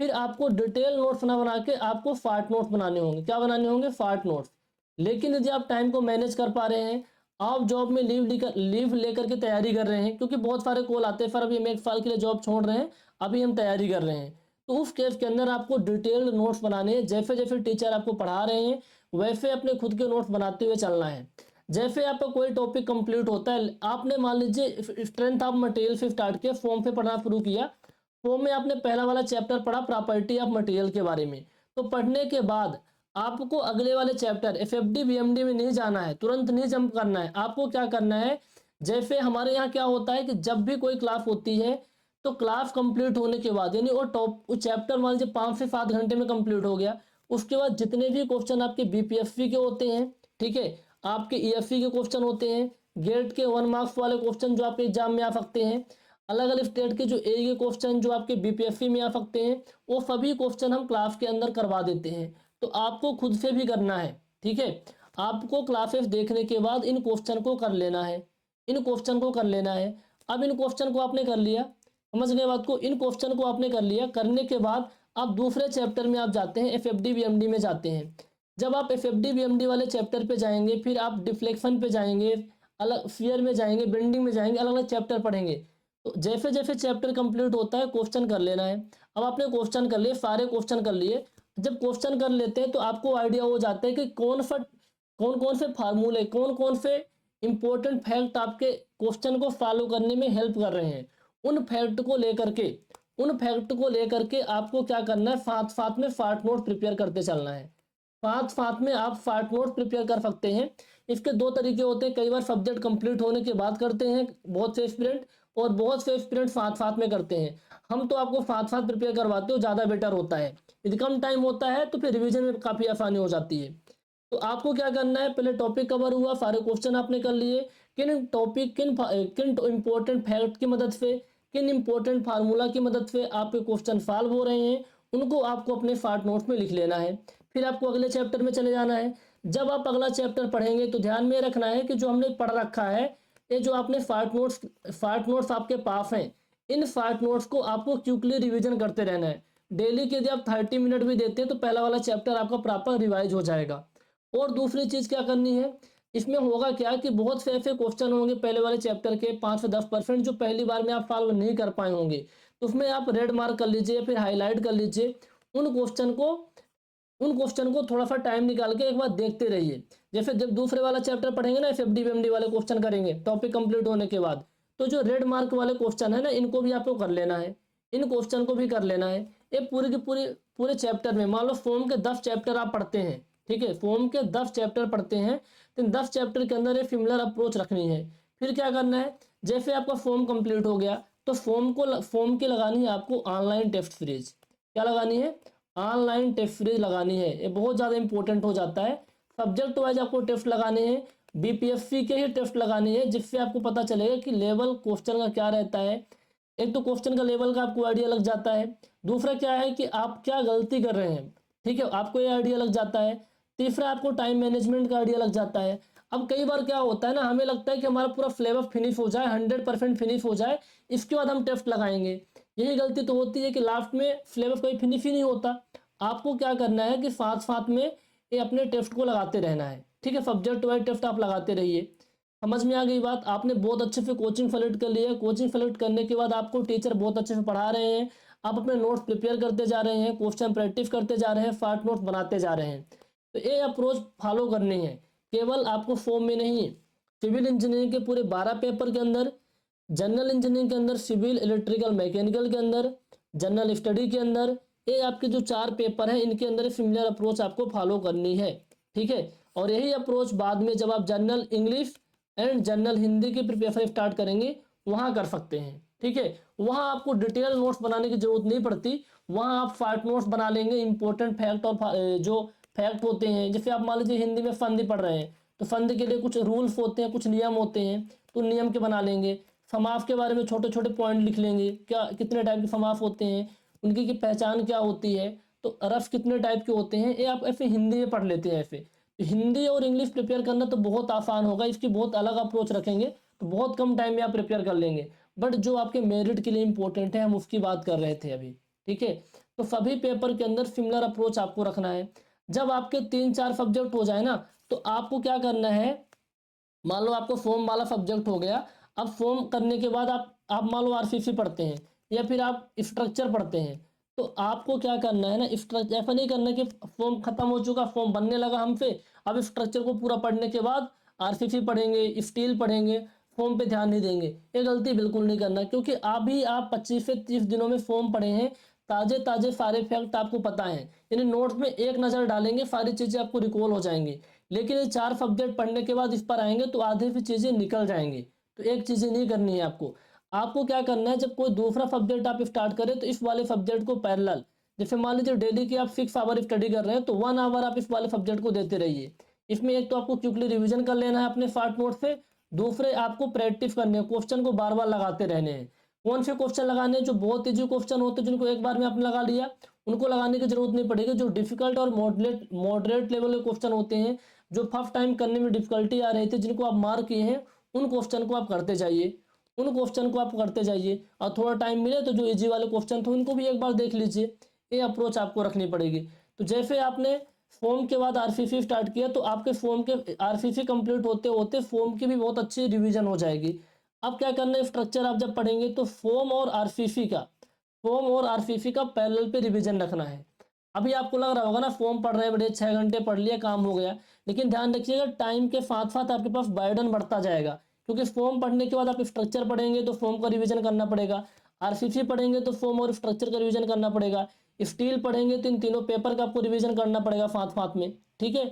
Speaker 1: फिर आपको डिटेल नोट्स ना बना के आपको फार्ट नोट्स बनाने होंगे, क्या बनाने होंगे, फार्ट नोट्स। लेकिन यदि आप टाइम को मैनेज कर पा रहे हैं, आप जॉब में लीव लेकर के तैयारी कर रहे हैं, क्योंकि बहुत सारे कॉल आते हैं सर अभी हम 1 साल के लिए जॉब छोड़ रहे हैं, अभी हम तैयारी कर रहे हैं, तो उस केस के अंदर आपको डिटेल्ड नोट्स बनाने हैं। जैसे जैसे टीचर आपको पढ़ा रहे हैं वैसे अपने खुद के नोट्स बनाते हुए चलना है। जैसे आपका कोई टॉपिक कंप्लीट होता है, आपने मान लीजिए स्ट्रेंथ ऑफ मटेरियल से स्टार्ट किया, फॉर्म पे पढ़ना शुरू किया, फॉर्म में आपने पहला वाला चैप्टर पढ़ा प्रॉपर्टी ऑफ मटेरियल के बारे में, तो पढ़ने के बाद आपको अगले वाले चैप्टर एफएफडी बीएमडी में नहीं जाना है, तुरंत नहीं जंप करना है। आपको क्या करना है, जैसे हमारे यहाँ क्या होता है कि जब भी कोई क्लास होती है तो क्लास कंप्लीट होने के बाद, यानी वो चैप्टर मान लीजिए 5 से 7 घंटे में कंप्लीट हो गया, उसके बाद जितने भी क्वेश्चन आपके बीपीएससी के होते हैं, ठीक है, आपके ईएफई के क्वेश्चन होते हैं, गेट के 1 मार्क्स वाले क्वेश्चन जो आपके एग्जाम में आ सकते हैं, अलग अलग स्टेट के जो ए के क्वेश्चन जो आपके बीपीएससी में आ सकते हैं, वो सभी क्वेश्चन हम क्लास के अंदर करवा देते हैं। तो आपको खुद से भी करना है, ठीक है, आपको क्लासेस देखने के बाद इन क्वेश्चन को कर लेना है, इन क्वेश्चन को कर लेना है। अब इन क्वेश्चन को आपने कर लिया, समझने बात को, इन क्वेश्चन को आपने कर लिया, करने के बाद आप दूसरे चैप्टर में आप जाते हैं, एफएफडी बीएमडी में जाते हैं। जब आप एफएफडी बीएमडी वाले चैप्टर पे जाएंगे, फिर आप डिफ्लेक्शन पे जाएंगे, अलग फियर में जाएंगे, बेंडिंग में जाएंगे, अलग अलग चैप्टर पढ़ेंगे। तो जैसे जैसे चैप्टर कंप्लीट होता है क्वेश्चन कर लेना है। अब आपने क्वेश्चन कर लिए, सारे क्वेश्चन कर लिए, जब क्वेश्चन कर लेते हैं तो आपको आइडिया हो जाता है कि कौन कौन से फार्मूले, कौन कौन से इंपॉर्टेंट फैक्ट आपके क्वेश्चन को फॉलो करने में हेल्प कर रहे हैं। उन फैक्ट को लेकर के आपको क्या करना है, साथ साथ में फार्ट नोट प्रिपेयर करते चलना है। साथ साथ में आप फार्ट नोट प्रिपेयर कर सकते हैं। इसके 2 तरीके होते हैं, कई बार सब्जेक्ट कंप्लीट होने के बाद करते हैं बहुत से स्टूडेंट, और बहुत से स्टूडेंट साथ साथ में करते हैं। हम तो आपको साथ साथ प्रिपेयर करवाते हो, ज़्यादा बेटर होता है। यदि कम टाइम होता है तो फिर रिवीजन में काफ़ी आसानी हो जाती है। तो आपको क्या करना है, पहले टॉपिक कवर हुआ, सारे क्वेश्चन आपने कर लिए, किन टॉपिक किन इंपॉर्टेंट फैक्ट की मदद से, किन इंपॉर्टेंट फार्मूला की मदद से आपके क्वेश्चन सॉल्व हो रहे हैं, उनको आपको अपने शॉर्ट नोट्स में लिख लेना है। फिर आपको अगले चैप्टर में चले जाना है। जब आप अगला चैप्टर पढ़ेंगे तो ध्यान में रखना है कि जो हमने पढ़ रखा है, ये जो आपने शॉर्ट नोट्स आपके पास हैं, इन शॉर्ट नोट्स को आपको क्विकली रिवीजन करते रहना है। डेली के यदि आप 30 मिनट भी देते हैं तो पहला वाला चैप्टर आपका प्रॉपर रिवाइज हो जाएगा। और दूसरी चीज़ क्या करनी है, इसमें होगा क्या कि बहुत से ऐसे क्वेश्चन होंगे पहले वाले चैप्टर के 5 से 10% जो पहली बार में आप सॉल्व नहीं कर पाए होंगे, तो उसमें आप रेड मार्क कर लीजिए, फिर हाईलाइट कर लीजिए। उन क्वेश्चन को थोड़ा सा टाइम निकाल के एक बार देखते रहिए। जैसे जब दूसरे वाला चैप्टर पढ़ेंगे ना, एफएफडी बीएमडी वाले क्वेश्चन करेंगे टॉपिक कंप्लीट होने के बाद, तो जो रेड मार्क वाले क्वेश्चन है ना, इनको भी आपको कर लेना है, इन क्वेश्चन को भी कर लेना है। ये पूरी की पूरे चैप्टर में, मान लो फॉर्म के 10 चैप्टर आप पढ़ते हैं, ठीक है, फॉर्म के 10 चैप्टर पढ़ते हैं, तो 10 चैप्टर के अंदर एक सिमिलर अप्रोच रखनी है। फिर क्या करना है, जैसे आपका फॉर्म कंप्लीट हो गया तो फॉर्म की लगानी है आपको ऑनलाइन टेस्ट सीरीज। क्या लगानी है, ऑनलाइन टेस्ट सीरीज लगानी है। ये बहुत ज़्यादा इंपॉर्टेंट हो जाता है। सब्जेक्ट वाइज आपको टेस्ट लगाने हैं, बीपीएससी के ही टेस्ट लगाने हैं, जिससे आपको पता चलेगा कि लेवल क्वेश्चन का क्या रहता है। एक तो क्वेश्चन का लेवल का आपको आइडिया लग जाता है, दूसरा क्या है कि आप क्या गलती कर रहे हैं, ठीक है, आपको ये आइडिया लग जाता है। तीसरा आपको टाइम मैनेजमेंट का आइडिया लग जाता है। अब कई बार क्या होता है ना, हमें लगता है कि हमारा पूरा सिलेबस फिनिश हो जाए, 100% फिनिश हो जाए, इसके बाद हम टेस्ट लगाएंगे। यही गलती तो होती है कि लास्ट में सिलेबस कोई फिनिश ही नहीं होता। आपको क्या करना है कि साथ साथ में ये अपने टेस्ट को लगाते रहना है, ठीक है, सब्जेक्ट वाइज टेस्ट आप लगाते रहिए। समझ में आ गई बात। आपने बहुत अच्छे से कोचिंग सेलेक्ट कर लिया है। कोचिंग सेलेक्ट करने के बाद आपको टीचर बहुत अच्छे से पढ़ा रहे हैं, आप अपने नोट्स प्रिपेयर करते जा रहे हैं, क्वेश्चन प्रैक्टिस करते जा रहे हैं, फास्ट नोट्स बनाते जा रहे हैं। तो ये अप्रोच फॉलो करनी है। केवल आपको फॉर्म में नहीं, सिविल इंजीनियरिंग के पूरे 12 पेपर के अंदर, जनरल इंजीनियरिंग के अंदर, सिविल इलेक्ट्रिकल मैकेनिकल के अंदर, जनरल स्टडी के अंदर, ये आपके जो 4 पेपर हैं इनके अंदर सिमिलर अप्रोच आपको फॉलो करनी है। ठीक है। और यही अप्रोच बाद में जब आप general English and general Hindi की प्रिपरेशन स्टार्ट करेंगे वहाँ कर सकते हैं। ठीक है। वहाँ आपको डिटेल नोट्स बनाने की जरूरत नहीं पड़ती, वहाँ आप फास्ट नोट्स बना लेंगे। इंपॉर्टेंट फैक्ट और जो फैक्ट होते हैं, जैसे आप मान लीजिए हिंदी में फंदी पढ़ रहे हैं तो फंद के लिए कुछ रूल्स होते हैं, कुछ नियम होते हैं, तो नियम के बना लेंगे। समास के बारे में छोटे छोटे पॉइंट लिख लेंगे, क्या कितने टाइप के समास होते हैं, उनकी की पहचान क्या होती है, तो रफ कितने टाइप के होते हैं, ये आप ऐसे हिंदी में पढ़ लेते हैं। ऐसे हिंदी और इंग्लिश प्रिपेयर करना तो बहुत आसान होगा, इसकी बहुत अलग अप्रोच रखेंगे तो बहुत कम टाइम में आप प्रिपेयर कर लेंगे। बट जो आपके मेरिट के लिए इंपॉर्टेंट है हम उसकी बात कर रहे थे अभी। ठीक है। तो सभी पेपर के अंदर सिमिलर अप्रोच आपको रखना है। जब आपके 3-4 सब्जेक्ट हो जाए ना, तो आपको क्या करना है, मान लो आपको फॉर्म वाला सब्जेक्ट हो गया, अब फॉर्म करने के बाद आप मान लो आरसीसी पढ़ते हैं या फिर आप स्ट्रक्चर पढ़ते हैं, तो आपको क्या करना है ना, स्ट्रक्चर ऐसा नहीं करना कि फॉर्म खत्म हो चुका, फॉर्म बनने लगा हमसे, अब स्ट्रक्चर को पूरा पढ़ने के बाद आरसीसी पढ़ेंगे, स्टील पढ़ेंगे, फॉर्म पे ध्यान नहीं देंगे। ये गलती बिल्कुल नहीं करना, क्योंकि अभी आप 25 से 30 दिनों में फॉर्म पढ़े हैं, ताजे ताजे सारे फैक्ट आपको पता है, यानी नोट्स में एक नज़र डालेंगे सारी चीज़ें आपको रिकॉल हो जाएंगी। लेकिन ये 4 सब्जेक्ट पढ़ने के बाद इस पर आएंगे तो आधे से चीज़ें निकल जाएंगी। तो एक चीज़ें नहीं करनी है आपको। आपको क्या करना है, जब कोई दूसरा सब्जेक्ट आप स्टार्ट करें तो इस वाले सब्जेक्ट को पैरेलल, जैसे मान लीजिए डेली की आप 6 आवर स्टडी कर रहे हैं तो 1 आवर आप इस वाले सब्जेक्ट को देते रहिए। इसमें एक तो आपको क्विकली रिवीजन कर लेना है अपने शॉर्ट नोट से, दूसरे आपको प्रैक्टिस करने हैं, क्वेश्चन को बार बार लगाते रहने हैं। कौन से क्वेश्चन लगाने हैं, जो बहुत ईजी क्वेश्चन होते हैं जिनको एक बार में आपने लगा लिया उनको लगाने की जरूरत नहीं पड़ेगी। जो डिफिकल्ट और मॉडरेट लेवल के क्वेश्चन होते हैं, जो फर्स्ट टाइम करने में डिफिकल्टी आ रही थी, जिनको आप मार्क किए हैं, उन क्वेश्चन को आप करते जाइए, उन क्वेश्चन को आप करते जाइए। और थोड़ा टाइम मिले तो जो इजी वाले क्वेश्चन थे उनको भी एक बार देख लीजिए। ये अप्रोच आपको रखनी पड़ेगी। तो जैसे आपने फॉर्म के बाद आरसीसी स्टार्ट किया तो आपके फॉर्म के आरसीसी कंप्लीट होते होते फॉर्म की भी बहुत अच्छी रिवीजन हो जाएगी। अब क्या करना है, स्ट्रक्चर आप जब पढ़ेंगे तो फॉर्म और आरसीसी का पैरेलल पे रिवीजन रखना है। अभी आपको लग रहा होगा ना फॉर्म पढ़ रहे हैं बड़े 6 घंटे पढ़ लिया काम हो गया, लेकिन ध्यान रखिएगा टाइम के साथ साथ आपके पास बर्डन बढ़ता जाएगा, क्योंकि फॉर्म पढ़ने के बाद आप स्ट्रक्चर पढ़ेंगे तो फॉर्म का रिवीजन करना पड़ेगा, आरसीसी पढ़ेंगे तो फॉर्म और स्ट्रक्चर का रिवीजन करना पड़ेगा, स्टील पढ़ेंगे तो इन तीनों पेपर का आपको रिवीजन करना पड़ेगा साथ साथ में। ठीक है।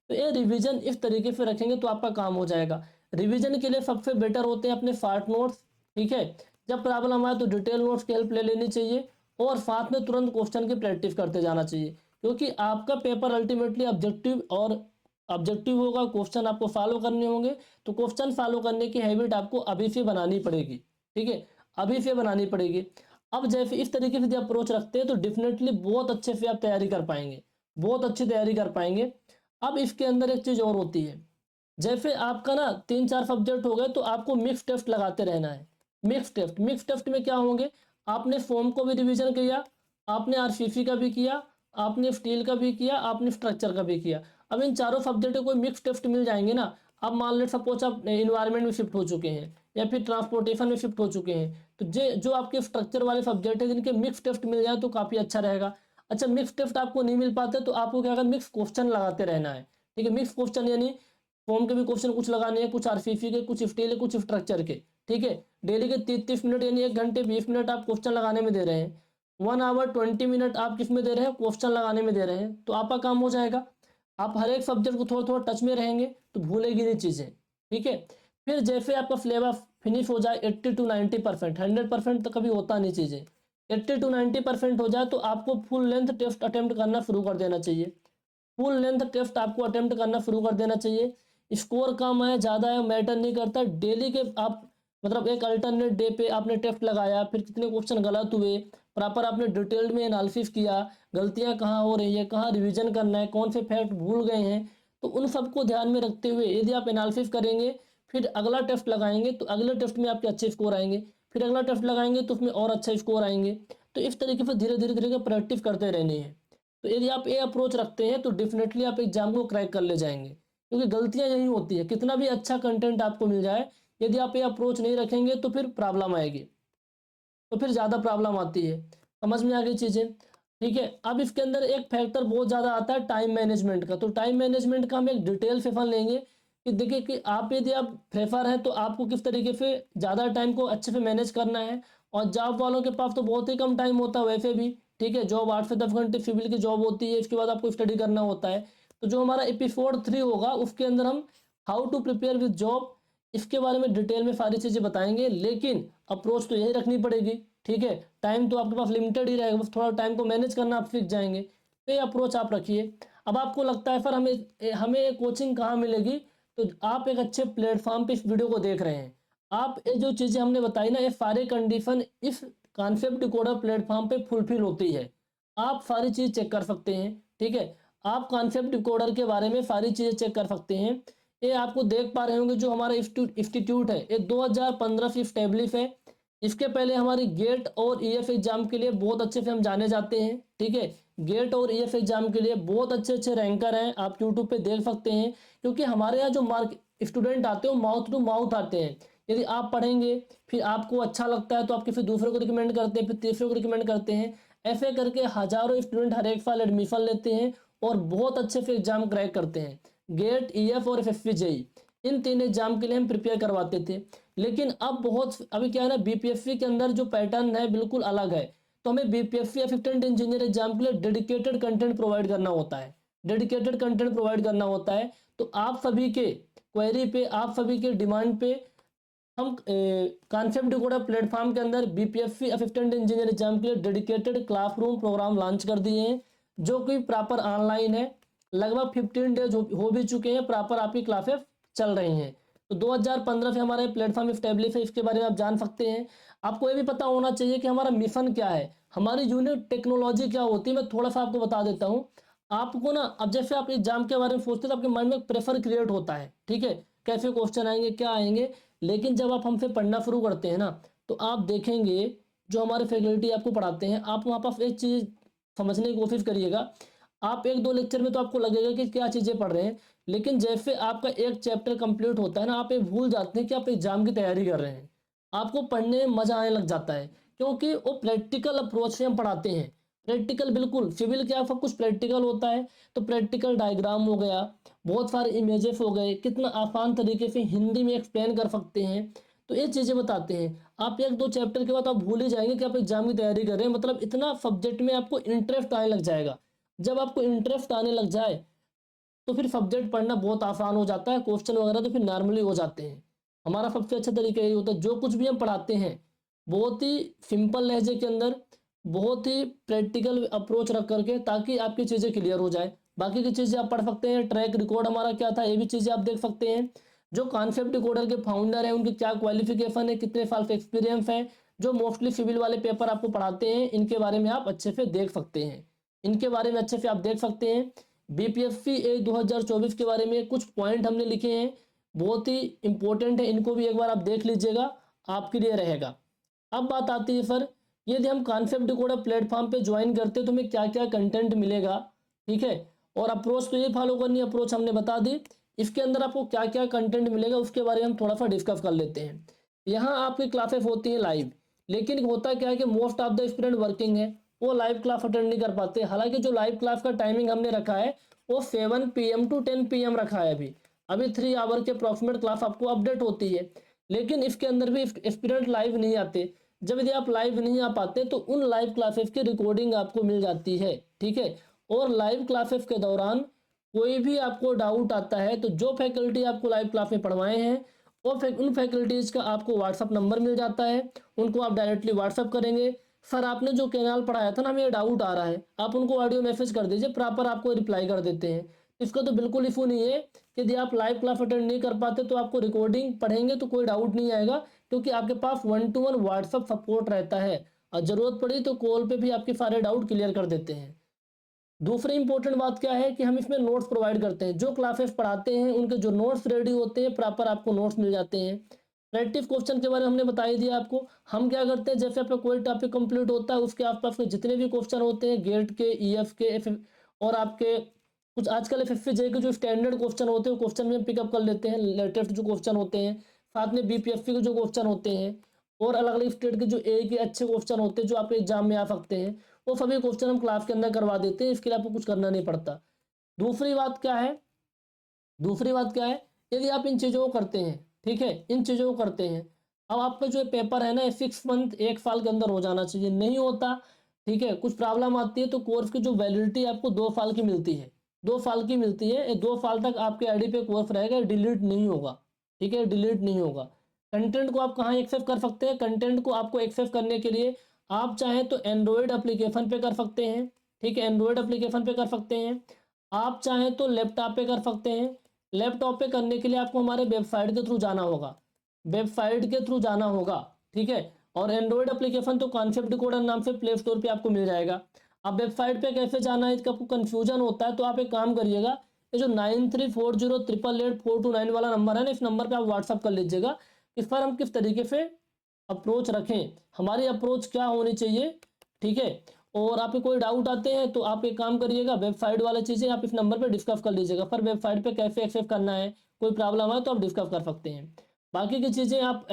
Speaker 1: तो ये रिवीजन इस तरीके से रखेंगे तो आपका काम हो जाएगा। रिवीजन के लिए सबसे बेटर होते हैं अपने शॉर्ट नोट्स। ठीक है। जब प्रॉब्लम आए तो डिटेल नोट्स की हेल्प ले लेनी चाहिए और साथ में तुरंत क्वेश्चन की प्रैक्टिस करते जाना चाहिए, क्योंकि आपका पेपर अल्टीमेटली ऑब्जेक्टिव होगा, क्वेश्चन आपको फॉलो करने होंगे। तो क्वेश्चन फॉलो करने की हैबिट आपको अभी से बनानी पड़ेगी। ठीक है। अभी से बनानी पड़ेगी। अब जैसे इस तरीके से जब अप्रोच रखते हैं तो डेफिनेटली बहुत अच्छे से आप तैयारी कर पाएंगे, बहुत अच्छी तैयारी कर पाएंगे। अब इसके अंदर एक चीज़ और होती है, जैसे आपका ना 3-4 सब्जेक्ट हो गए तो आपको मिक्स टेस्ट लगाते रहना है। मिक्स टेस्ट में क्या होंगे, आपने फॉर्म को भी रिवीजन किया, आपने आरसीसी का भी किया, आपने स्टील का भी किया, आपने स्ट्रक्चर का भी किया। अब इन चारों सब्जेक्ट को मिक्स टेस्ट मिल जाएंगे ना। अब मान लें सपोज आप इन्वायरमेंट में शिफ्ट हो चुके हैं या फिर ट्रांसपोर्टेशन में शिफ्ट हो चुके हैं, तो जो आपके स्ट्रक्चर वाले सब्जेक्ट है जिनके मिक्स टेस्ट मिल जाए तो काफ़ी अच्छा रहेगा। अच्छा, मिक्स टेस्ट आपको नहीं मिल पाते तो आपको क्या करना, मिक्स क्वेश्चन लगाते रहना है। ठीक है। मिक्स क्वेश्चन यानी फॉर्म के भी क्वेश्चन कुछ लगाने हैं, कुछ आरसीसी के, कुछ स्टील के, कुछ स्ट्रक्चर के। ठीक है। डेली के 30-30 मिनट यानी 1 घंटे 20 मिनट आप क्वेश्चन लगाने में दे रहे हैं, 1 आवर 20 मिनट आप किस में दे रहे हैं, क्वेश्चन लगाने में दे रहे हैं, तो आपका काम हो जाएगा। आप हर एक सब्जेक्ट को थोड़ा थोड़ा टच में रहेंगे तो भूलेगी नहीं चीज़ें। ठीक है। फिर जैसे आपका सिलेबस फिनिश हो जाए 80 to 90%, 100% तो कभी होता नहीं चीज़ें, 80 to 90% हो जाए तो आपको फुल लेंथ टेस्ट अटेम्प्ट करना शुरू कर देना चाहिए। फुल लेंथ टेस्ट आपको अटेम्प्ट करना शुरू कर देना चाहिए। स्कोर कम है ज़्यादा है मैटर नहीं करता, डेली के आप मतलब एक अल्टरनेट डे पे आपने टेस्ट लगाया, फिर कितने क्वेश्चन गलत हुए, प्रॉपर आपने डिटेल्ड में एनालिसिस किया, गलतियां कहाँ हो रही है, कहाँ रिवीजन करना है, कौन से फैक्ट भूल गए हैं, तो उन सबको ध्यान में रखते हुए यदि आप एनालिसिस करेंगे, फिर अगला टेस्ट लगाएंगे तो अगले टेस्ट में आपके अच्छे स्कोर आएंगे, फिर अगला टेस्ट लगाएंगे तो उसमें और अच्छा स्कोर आएंगे। तो इस तरीके से धीरे धीरे प्रैक्टिस करते रहनी है। तो यदि आप ये अप्रोच रखते हैं तो डेफिनेटली आप एग्जाम को क्रैक कर ले जाएंगे। क्योंकि गलतियाँ यही होती है, कितना भी अच्छा कंटेंट आपको मिल जाए, यदि आप ये अप्रोच नहीं रखेंगे तो फिर प्रॉब्लम आएगी, तो फिर ज़्यादा प्रॉब्लम आती है। समझ में आ गई चीज़ें? ठीक है। अब इसके अंदर एक फैक्टर बहुत ज़्यादा आता है टाइम मैनेजमेंट का। तो टाइम मैनेजमेंट का हम एक डिटेल सेशन लेंगे कि देखिए कि आप यदि आप प्रेफर हैं तो आपको किस तरीके से ज़्यादा टाइम को अच्छे से मैनेज करना है। और जॉब वालों के पास तो बहुत ही कम टाइम होता है वैसे भी। ठीक है, जॉब 8 से 10 घंटे सिविल की जॉब होती है, इसके बाद आपको स्टडी करना होता है। तो जो हमारा एपिसोड 3 होगा उसके अंदर हम how to prepare with job, इसके बारे में डिटेल में सारी चीज़ें बताएंगे। लेकिन अप्रोच तो यही रखनी पड़ेगी। ठीक है, टाइम तो आपके पास लिमिटेड ही रहेगा, बस थोड़ा टाइम को मैनेज करना आप सीख जाएंगे, तो ये अप्रोच आप रखिए। अब आपको लगता है सर हमें हमें कोचिंग कहाँ मिलेगी, तो आप एक अच्छे प्लेटफॉर्म पे इस वीडियो को देख रहे हैं। आप ये जो चीज़ें हमने बताई ना, ये सारे कंडीशन इस कॉन्सेप्ट डिकोडर प्लेटफॉर्म पे फुलफिल होती है। आप सारी चीज़ चेक कर सकते हैं। ठीक है, आप कॉन्सेप्ट डिकोडर के बारे में सारी चीज़ें चेक कर सकते हैं। ये आपको देख पा रहे होंगे जो हमारा इंस्टीट्यूट है, ये 2015 से इस्टेब्लिश है। इसके पहले हमारी गेट और ईएफ एग्जाम के लिए बहुत अच्छे से हम जाने जाते हैं। ठीक है, गेट और ईएफ एग्जाम के लिए बहुत अच्छे अच्छे रैंकर हैं, आप यूट्यूब पे देख सकते हैं। क्योंकि हमारे यहाँ जो मार्क स्टूडेंट आते हैं वो माउथ टू माउथ आते हैं। यदि आप पढ़ेंगे, फिर आपको अच्छा लगता है तो आप किसी दूसरे को रिकमेंड करते हैं, फिर तीसरे को रिकमेंड करते हैं। ऐसे करके हजारों स्टूडेंट हर एक साल एडमिशन लेते हैं और बहुत अच्छे से एग्जाम क्रैक करते हैं। गेट, ईएफ और एफएससी जेई, इन 3 एग्जाम के लिए हम प्रिपेयर करवाते थे। लेकिन अब बहुत अभी क्या है ना, बीपीएससी के अंदर जो पैटर्न है बिल्कुल अलग है। तो हमें बीपीएससी असिस्टेंट इंजीनियर एग्जाम के लिए डेडिकेटेड कंटेंट प्रोवाइड करना होता है, डेडिकेटेड कंटेंट प्रोवाइड करना होता है। तो आप सभी के क्वेरी पे, आप सभी के डिमांड पे हम कॉन्सेप्ट डिकोडर प्लेटफॉर्म के अंदर बीपीएससी असिस्टेंट इंजीनियर एग्जाम के लिए डेडिकेटेड क्लासरूम प्रोग्राम लॉन्च कर दिए हैं, जो कि प्रॉपर ऑनलाइन है। लगभग 15 डेज हो भी चुके हैं, प्रॉपर आपकी क्लासेस चल रही हैं। तो 2015 से हमारा प्लेटफॉर्म स्टेब्लिश है, इसके बारे में आप जान सकते हैं। आपको ये भी पता होना चाहिए कि हमारा मिशन क्या है, हमारी यूनिक टेक्नोलॉजी क्या होती है। मैं थोड़ा सा आपको बता देता हूँ। आपको ना, अब जैसे आप एग्जाम के बारे में सोचते हैं तो आपके माइंड में प्रेफर क्रिएट होता है। ठीक है, कैसे क्वेश्चन आएंगे, क्या आएंगे। लेकिन जब आप हमसे पढ़ना शुरू करते हैं ना, तो आप देखेंगे जो हमारे फैकल्टी आपको पढ़ाते हैं, आप वहाँ पर एक चीज़ समझने की कोशिश करिएगा। आप 1-2 लेक्चर में तो आपको लगेगा कि क्या चीज़ें पढ़ रहे हैं, लेकिन जैसे आपका एक चैप्टर कंप्लीट होता है ना, आप ये भूल जाते हैं कि आप एग्जाम की तैयारी कर रहे हैं। आपको पढ़ने में मज़ा आने लग जाता है, क्योंकि वो प्रैक्टिकल अप्रोच से हम पढ़ाते हैं। प्रैक्टिकल, बिल्कुल सिविल क्या सब कुछ प्रैक्टिकल होता है। तो प्रैक्टिकल डायग्राम हो गया, बहुत सारे इमेजेस हो गए, कितना आसान तरीके से हिंदी में एक्सप्लेन कर सकते हैं। तो ये चीज़ें बताते हैं। आप 1-2 चैप्टर के बाद आप भूल ही जाएंगे कि आप एग्जाम की तैयारी कर रहे हैं। मतलब इतना सब्जेक्ट में आपको इंटरेस्ट आने लग जाएगा। जब आपको इंटरेस्ट आने लग जाए तो फिर सब्जेक्ट पढ़ना बहुत आसान हो जाता है, क्वेश्चन वगैरह तो फिर नॉर्मली हो जाते हैं। हमारा सबसे अच्छा तरीका यही होता है, जो कुछ भी हम पढ़ाते हैं बहुत ही सिंपल लहजे के अंदर, बहुत ही प्रैक्टिकल अप्रोच रख करके, ताकि आपकी चीज़ें क्लियर हो जाए। बाकी की चीज़ें आप पढ़ सकते हैं, ट्रैक रिकॉर्ड हमारा क्या था ये भी चीज़ें आप देख सकते हैं। जो कॉन्सेप्ट डिकोडर के फाउंडर हैं उनकी क्या क्वालिफिकेशन है, कितने साल का एक्सपीरियंस है, जो मोस्टली सिविल वाले पेपर आपको पढ़ाते हैं, इनके बारे में आप अच्छे से देख सकते हैं। इनके बारे में अच्छे से आप देख सकते हैं। बीपीएससी 2024 के बारे में कुछ पॉइंट हमने लिखे हैं, बहुत ही इंपॉर्टेंट है, इनको भी एक बार आप देख लीजिएगा, आपके लिए रहेगा। अब बात आती है सर, यदि हम कॉन्सेप्ट डिकोडर प्लेटफॉर्म पे ज्वाइन करते हैं तो हमें क्या क्या कंटेंट मिलेगा। ठीक है, और अप्रोच तो ये फॉलो करनी, अप्रोच हमने बता दी। इसके अंदर आपको क्या क्या कंटेंट मिलेगा उसके बारे में हम थोड़ा सा डिस्कस कर लेते हैं। यहाँ आपकी क्लासेस होती हैं लाइव, लेकिन होता क्या है कि most of the student working है, वो लाइव क्लास अटेंड नहीं कर पाते। हालांकि जो लाइव क्लास का टाइमिंग हमने रखा है वो 7 PM to 10 PM रखा है। अभी अभी 3 आवर के अप्रॉक्सीमेट क्लास आपको अपडेट होती है, लेकिन इसके अंदर भी स्टूडेंट लाइव नहीं आते। जब यदि आप लाइव नहीं आ पाते तो उन लाइव क्लासेस की रिकॉर्डिंग आपको मिल जाती है। ठीक है, और लाइव क्लासेस के दौरान कोई भी आपको डाउट आता है तो जो फैकल्टी आपको लाइव क्लास में पढ़वाए हैं वो उन फैकल्टीज़ का आपको व्हाट्सअप नंबर मिल जाता है। उनको आप डायरेक्टली व्हाट्सअप करेंगे, सर आपने जो कैनाल पढ़ाया था ना, हमें डाउट आ रहा है, आप उनको ऑडियो मैसेज कर दीजिए, प्रॉपर आपको रिप्लाई कर देते हैं। इसका तो बिल्कुल इशू नहीं है कि यदि आप लाइव क्लास अटेंड नहीं कर पाते तो आपको रिकॉर्डिंग पढ़ेंगे तो कोई डाउट नहीं आएगा, क्योंकि आपके पास 1-to-1 व्हाट्सअप सपोर्ट रहता है, और ज़रूरत पड़ी तो कॉल पे भी आपके सारे डाउट क्लियर कर देते हैं। दूसरी इंपॉर्टेंट बात क्या है कि हम इसमें नोट्स प्रोवाइड करते हैं। जो क्लासेस पढ़ाते हैं उनके जो नोट्स रेडी होते हैं, प्रॉपर आपको नोट्स मिल जाते हैं। प्रैक्टिस क्वेश्चन के बारे में हमने बता ही दिया आपको। हम क्या करते हैं, जैसे आपका कोई टॉपिक कंप्लीट होता है उसके आसपास के जितने भी क्वेश्चन होते हैं, गेट के, ईएफ के, और आपके कुछ आजकल एफएफजे के जो स्टैंडर्ड क्वेश्चन होते हैं क्वेश्चन में पिकअप कर लेते हैं, लेटेस्ट जो क्वेश्चन होते हैं, साथ में बीपीएससी के जो क्वेश्चन होते हैं और अलग अलग स्टेट के जो ए के अच्छे क्वेश्चन होते हैं जो आपके एग्जाम में आ सकते हैं, वो सभी क्वेश्चन हम क्लास के अंदर करवा देते हैं। इसके लिए आपको कुछ करना नहीं पड़ता। दूसरी बात क्या है, दूसरी बात क्या है, यदि आप इन चीज़ों को करते हैं, ठीक है, इन चीज़ों को करते हैं, अब आपका जो पेपर है ना 6 मंथ 1 साल के अंदर हो जाना चाहिए, नहीं होता, ठीक है, कुछ प्रॉब्लम आती है तो कोर्स की जो वैलिडिटी आपको 2 साल की मिलती है, 2 साल की मिलती है। 2 साल तक आपके आईडी पे कोर्स रहेगा, डिलीट नहीं होगा, ठीक है, डिलीट नहीं होगा। कंटेंट को आप कहाँ एक्सेस कर सकते हैं, कंटेंट को आपको एक्सेस करने के लिए आप चाहें तो एंड्रॉयड एप्लीकेशन पे कर सकते हैं, ठीक है, एंड्रॉयड एप्लीकेशन पे कर सकते हैं। आप चाहें तो लैपटॉप पे कर सकते हैं। लैपटॉप पे करने के लिए आपको हमारे वेबसाइट के थ्रू जाना होगा, वेबसाइट के थ्रू जाना होगा, ठीक है। और एंड्रॉयड एप्लीकेशन तो कॉन्सेप्ट डिकोडर नाम से प्ले स्टोर पे आपको मिल जाएगा। अब वेबसाइट पे कैसे जाना है इसका आपको कन्फ्यूजन होता है तो आप एक काम करिएगा, ये जो 9340888429 वाला नंबर है ना, इस नंबर पे आप व्हाट्सअप कर लीजिएगा। इस पर हम किस तरीके से अप्रोच रखें, हमारी अप्रोच क्या होनी चाहिए, ठीक है। और आपके कोई डाउट आते हैं तो आप एक काम करिएगा, वेबसाइट वाला चीज़ें आप इस नंबर पे डिस्कस कर लीजिएगा। पर वेबसाइट पे कैसे एक्सेस करना है, कोई प्रॉब्लम है तो आप डिस्कस कर सकते हैं। बाकी की चीज़ें आप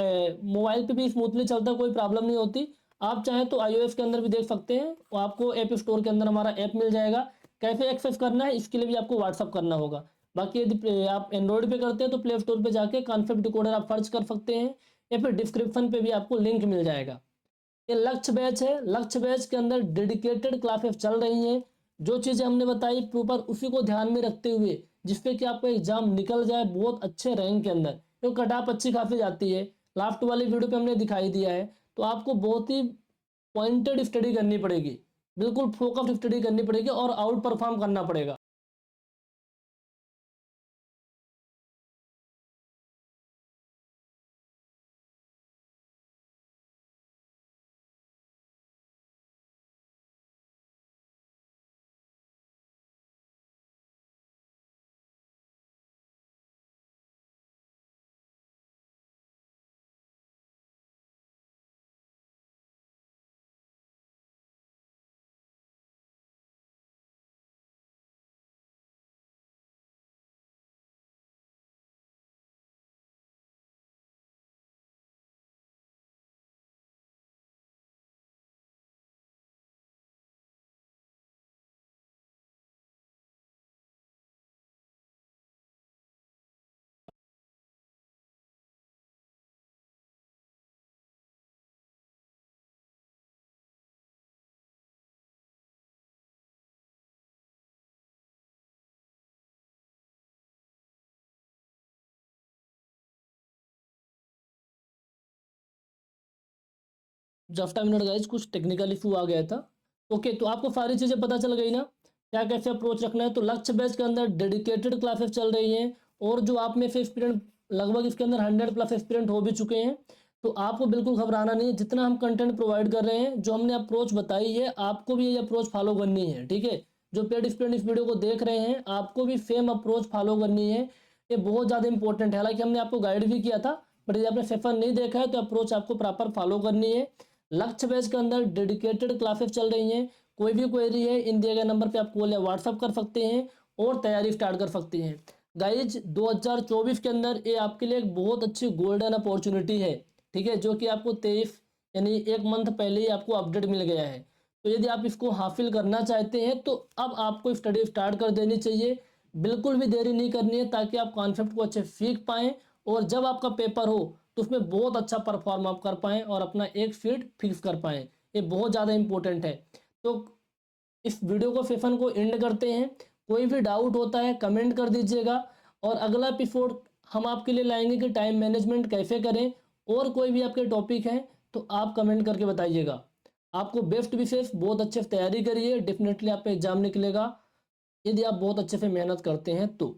Speaker 1: मोबाइल पे भी स्मूथली चलता है, कोई प्रॉब्लम नहीं होती। आप चाहें तो iOS के अंदर भी देख सकते हैं, और आपको ऐप स्टोर के अंदर हमारा ऐप मिल जाएगा। कैसे एक्सेस करना है इसके लिए भी आपको व्हाट्सअप करना होगा। बाकी यदि आप एंड्रॉयड पे करते हैं तो प्ले स्टोर पे जाके कॉन्सेप्ट डिकोडर आप सर्च कर सकते हैं, या फिर डिस्क्रिप्शन पे भी आपको लिंक मिल जाएगा। ये लक्ष्य बैच है, लक्ष्य बैच के अंदर डेडिकेटेड क्लासेस चल रही हैं। जो चीज़ें हमने बताई प्रॉपर उसी को ध्यान में रखते हुए, जिसपे कि आपका एग्जाम निकल जाए बहुत अच्छे रैंक के अंदर, तो कट ऑफ अच्छी खासी जाती है। लास्ट वाली वीडियो पे हमने दिखाई दिया है। तो आपको बहुत ही पॉइंटेड स्टडी करनी पड़ेगी, बिल्कुल फोकस्ड स्टडी करनी पड़ेगी और आउट परफॉर्म करना पड़ेगा। जस्ट अ मिनट गाइज, कुछ टेक्निकल इशू आ गया था। ओके, तो आपको सारी चीज़ें पता चल गई ना, क्या कैसे अप्रोच रखना है। तो लक्ष्य बैच के अंदर डेडिकेटेड क्लासेस चल रही हैं, और जो आप में से एक्सपीरियंस लगभग इसके अंदर 100+ एक्सपीरियंस हो भी चुके हैं। तो आपको बिल्कुल घबराना नहीं है, जितना हम कंटेंट प्रोवाइड कर रहे हैं, जो हमने अप्रोच बताई है, आपको भी ये अप्रोच फॉलो करनी है, ठीक है। जो पेड स्टूडेंट इस वीडियो को देख रहे हैं, आपको भी सेम अप्रोच फॉलो करनी है। ये बहुत ज़्यादा इंपॉर्टेंट है। हालांकि हमने आपको गाइड भी किया था, बट यदि आपने सेशन नहीं देखा है तो अप्रोच आपको प्रॉपर फॉलो करनी है। लक्ष्य बैच के अंदर डेडिकेटेड क्लासेस चल रही हैं। कोई भी क्वेरी है, इन दिए गए नंबर पे आप कॉल या व्हाट्सअप कर सकते हैं और तैयारी स्टार्ट कर सकते हैं। गाइज 2024 के अंदर ये आपके लिए एक बहुत अच्छी गोल्डन अपॉर्चुनिटी है, ठीक है, जो कि आपको 23 यानी 1 मंथ पहले ही आपको अपडेट मिल गया है। तो यदि आप इसको हासिल करना चाहते हैं तो अब आपको स्टडी स्टार्ट कर देनी चाहिए, बिल्कुल भी देरी नहीं करनी है, ताकि आप कॉन्सेप्ट को अच्छे सीख पाएँ और जब आपका पेपर हो तो उसमें बहुत अच्छा परफॉर्म आप कर पाएँ और अपना एक सीट फिक्स कर पाएँ। ये बहुत ज़्यादा इंपॉर्टेंट है। तो इस वीडियो को सेशन को एंड करते हैं। कोई भी डाउट होता है कमेंट कर दीजिएगा, और अगला एपिसोड हम आपके लिए लाएंगे कि टाइम मैनेजमेंट कैसे करें, और कोई भी आपके टॉपिक हैं तो आप कमेंट करके बताइएगा। आपको बेस्ट विशेष, बहुत अच्छे से तैयारी करिए, डेफिनेटली आपका एग्जाम निकलेगा यदि आप बहुत अच्छे से मेहनत करते हैं तो।